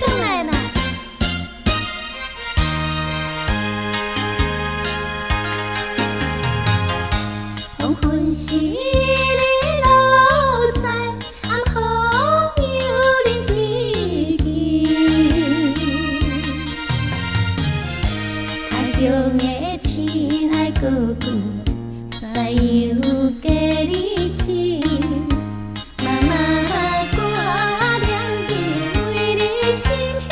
转来啦。黄昏时你落西，红枫又冷凄凄。台中的亲爱哥哥，怎样加你情？妈妈挂念着为你心稀，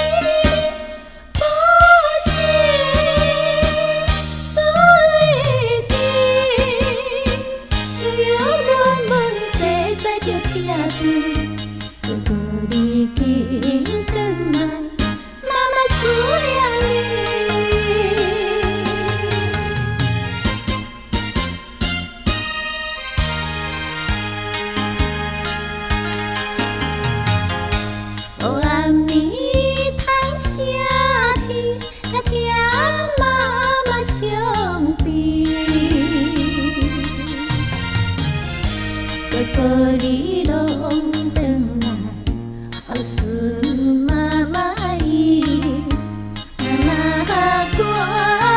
不是珠泪滴，悠悠软软地载着疼痛，哥哥你紧转来，妈妈思念你。黑暗暝窗声天，也听妈妈伤悲。哥哥你拢转来，后事妈妈意。妈妈挂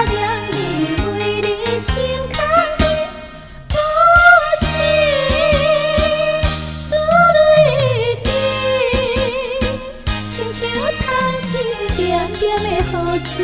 念你，为你心空虚，不是珠泪滴。亲像透一点点的雨水。